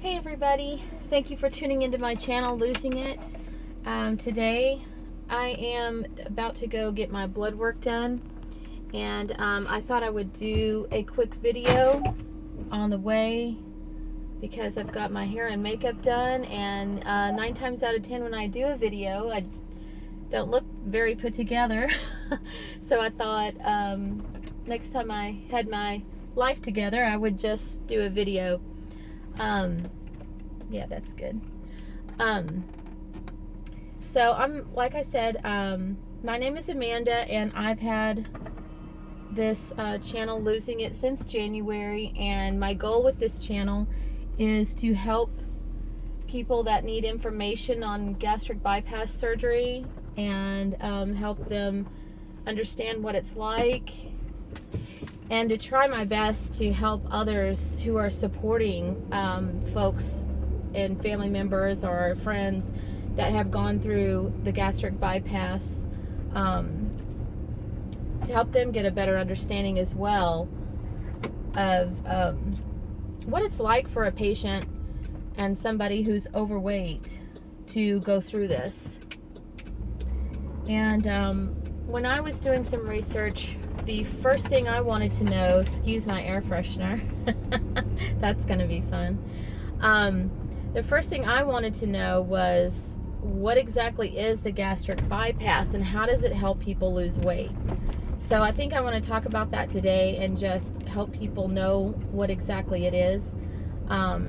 Hey everybody, thank you for tuning into my channel, Losing It. Today I am about to go get my blood work done, and I thought I would do a quick video on the way because I've got my hair and makeup done, and 9 times out of 10 when I do a video I don't look very put together. So I thought next time I had my life together I would just do a video. Yeah, that's good. So like I said, my name is Amanda, and I've had this channel, Losing It, since January, and my goal with this channel is to help people that need information on gastric bypass surgery and help them understand what it's like, and to try my best to help others who are supporting folks and family members or friends that have gone through the gastric bypass, to help them get a better understanding as well of what it's like for a patient and somebody who's overweight to go through this. And when I was doing some research, the first thing I wanted to know, excuse my air freshener, that's going to be fun. The first thing I wanted to know was what exactly is the gastric bypass and how does it help people lose weight? So I think I want to talk about that today and just help people know what exactly it is. The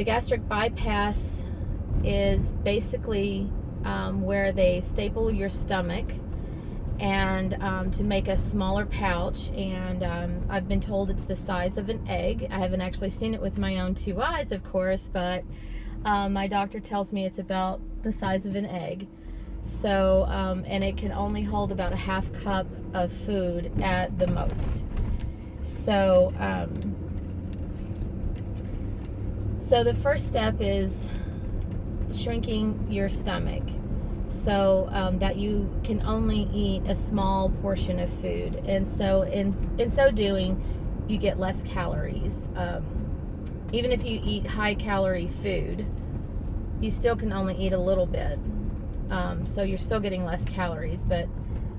gastric bypass is basically where they staple your stomach and to make a smaller pouch, and I've been told it's the size of an egg. I haven't actually seen it with my own two eyes, of course, but my doctor tells me it's about the size of an egg. So and it can only hold about a half cup of food at the most. So so the first step is shrinking your stomach, so that you can only eat a small portion of food, and so in so doing you get less calories. Even if you eat high calorie food, you still can only eat a little bit, so you're still getting less calories. But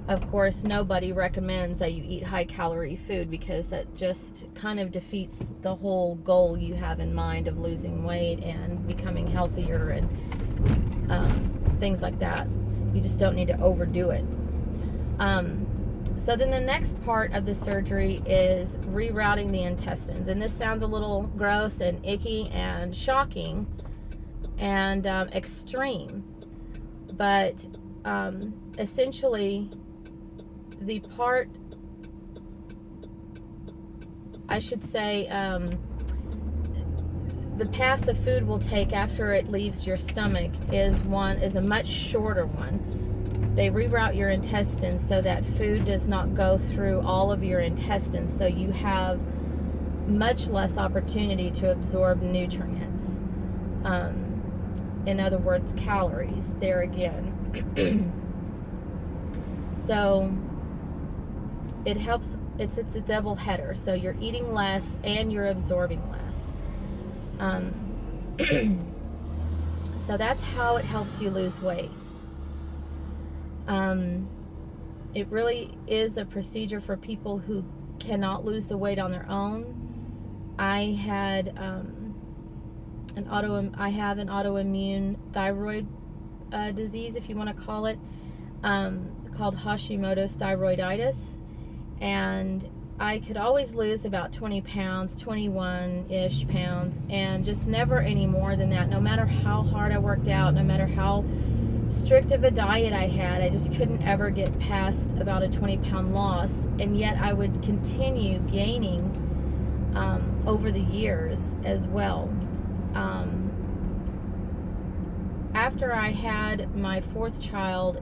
of course nobody recommends that you eat high calorie food because that just kind of defeats the whole goal you have in mind of losing weight and becoming healthier and things like that. You just don't need to overdo it. So then the next part of the surgery is rerouting the intestines, and this sounds a little gross and icky and shocking and extreme, but essentially the part, I should say, the path the food will take after it leaves your stomach is a much shorter one. They reroute your intestines so that food does not go through all of your intestines, so you have much less opportunity to absorb nutrients. In other words, calories there again. So it helps, it's a double header, so you're eating less and you're absorbing less. So that's how it helps you lose weight. It really is a procedure for people who cannot lose the weight on their own. I had an autoimmune thyroid disease, if you want to call it, called Hashimoto's thyroiditis, and I could always lose about 20 pounds, 21-ish pounds, and just never any more than that. No matter how hard I worked out, no matter how strict of a diet I had, I just couldn't ever get past about a 20-pound loss, and yet I would continue gaining over the years as well. After I had my fourth child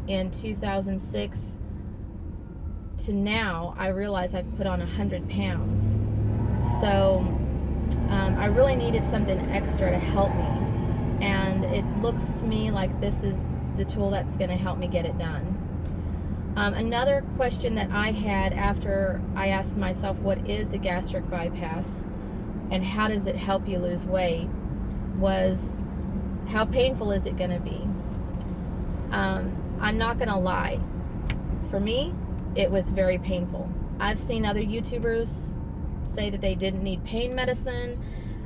in 2006 to now, I realize I've put on 100 pounds. So I really needed something extra to help me, and it looks to me like this is the tool that's going to help me get it done. Another question that I had after I asked myself what is a gastric bypass and how does it help you lose weight was, how painful is it going to be? I'm not going to lie. For me, it was very painful. I've seen other YouTubers say that they didn't need pain medicine.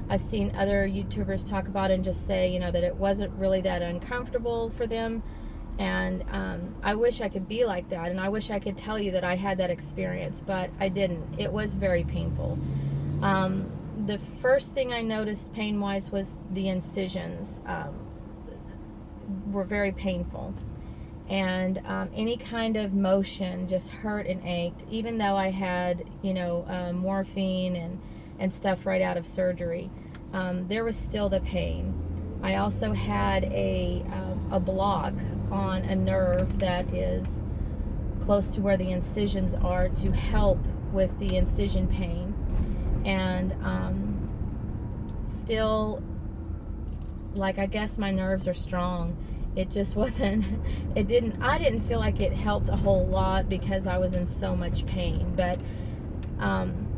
I've seen other YouTubers talk about it and just say, that it wasn't really that uncomfortable for them. And I wish I could be like that. And I wish I could tell you that I had that experience, but I didn't. It was very painful. The first thing I noticed pain-wise was the incisions were very painful. And any kind of motion just hurt and ached, even though I had, morphine and stuff right out of surgery. There was still the pain. I also had a block on a nerve that is close to where the incisions are to help with the incision pain. And still, I guess my nerves are strong. It just wasn't, I didn't feel like it helped a whole lot because I was in so much pain. But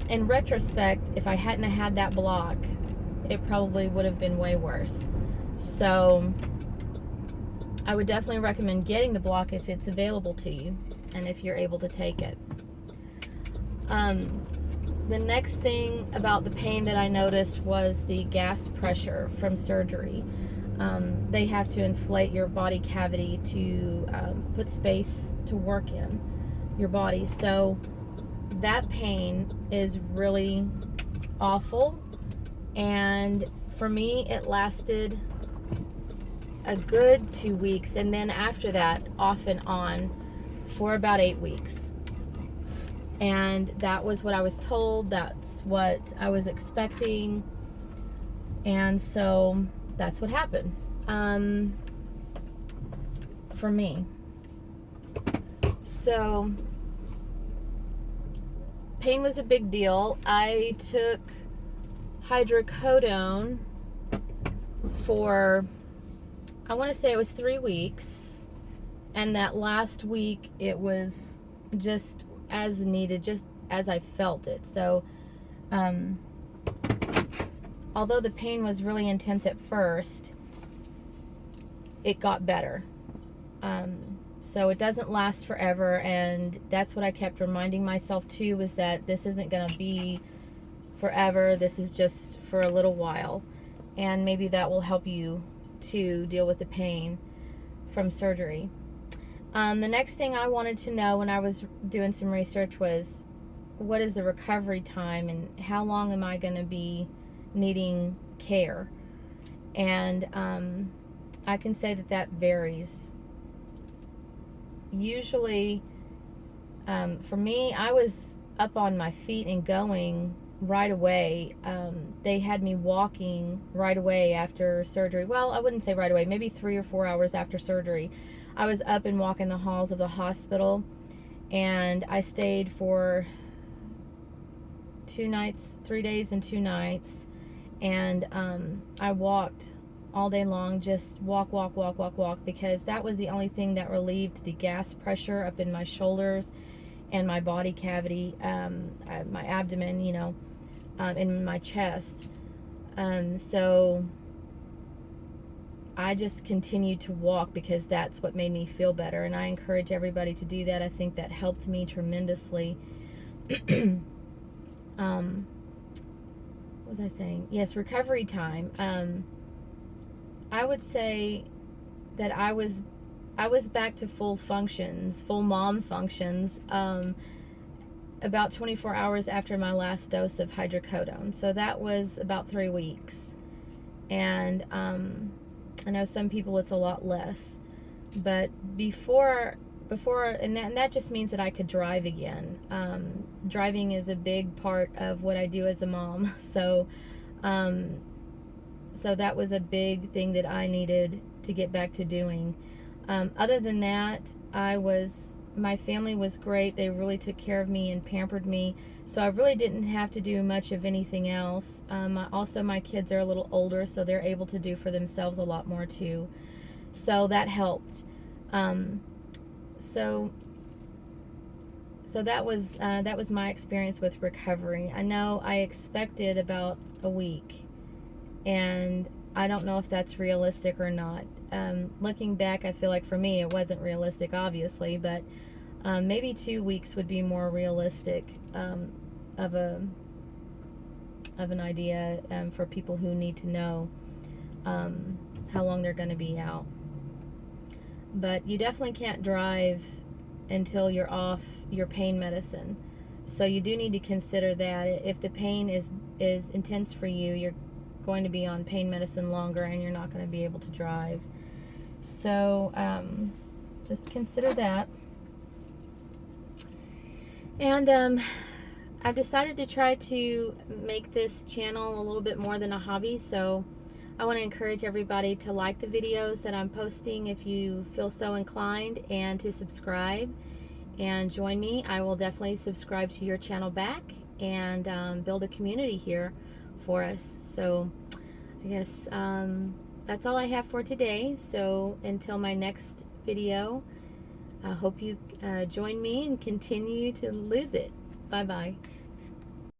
in retrospect, if I hadn't had that block, it probably would have been way worse. So I would definitely recommend getting the block if it's available to you and if you're able to take it. The next thing about the pain that I noticed was the gas pressure from surgery. They have to inflate your body cavity to put space to work in your body. So that pain is really awful. And for me, it lasted a good 2 weeks. And then after that, off and on for about 8 weeks. And that was what I was told. That's what I was expecting. And so that's what happened for me. So pain was a big deal. I took hydrocodone for, I want to say it was 3 weeks, and that last week it was just as needed, just as I felt it. So although the pain was really intense at first, it got better. So it doesn't last forever, and that's what I kept reminding myself too, was that this isn't going to be forever. This is just for a little while, and maybe that will help you to deal with the pain from surgery. The next thing I wanted to know when I was doing some research was, what is the recovery time and how long am I going to be needing care? And I can say that varies. Usually, for me, I was up on my feet and going right away. They had me walking right away after surgery. Well, I wouldn't say right away, maybe 3 or 4 hours after surgery. I was up and walking the halls of the hospital, and I stayed for 3 days and 2 nights, and I walked all day long, just walk, because that was the only thing that relieved the gas pressure up in my shoulders and my body cavity, my abdomen, in my chest. So I just continued to walk because that's what made me feel better, and I encourage everybody to do that. I think that helped me tremendously. What was I saying? Yes, recovery time. I would say that I was back to full functions, full mom functions, about 24 hours after my last dose of hydrocodone. So that was about 3 weeks. And I know some people it's a lot less, but before, and that just means that I could drive again. Driving is a big part of what I do as a mom. So that was a big thing that I needed to get back to doing. Other than that, my family was great. They really took care of me and pampered me. So I really didn't have to do much of anything else. Also, my kids are a little older, so they're able to do for themselves a lot more too. So that helped. So So that was my experience with recovery. I know I expected about a week, and I don't know if that's realistic or not. Looking back, I feel like for me it wasn't realistic, obviously, but maybe 2 weeks would be more realistic of an idea for people who need to know how long they're going to be out. But you definitely can't drive until you're off your pain medicine. So you do need to consider that. If the pain is intense for you, you're going to be on pain medicine longer and you're not going to be able to drive. So just consider that. And I've decided to try to make this channel a little bit more than a hobby, so I want to encourage everybody to like the videos that I'm posting if you feel so inclined, and to subscribe and join me. I will definitely subscribe to your channel back and build a community here for us. So I guess that's all I have for today. So until my next video, I hope you join me and continue to lose it. Bye-bye.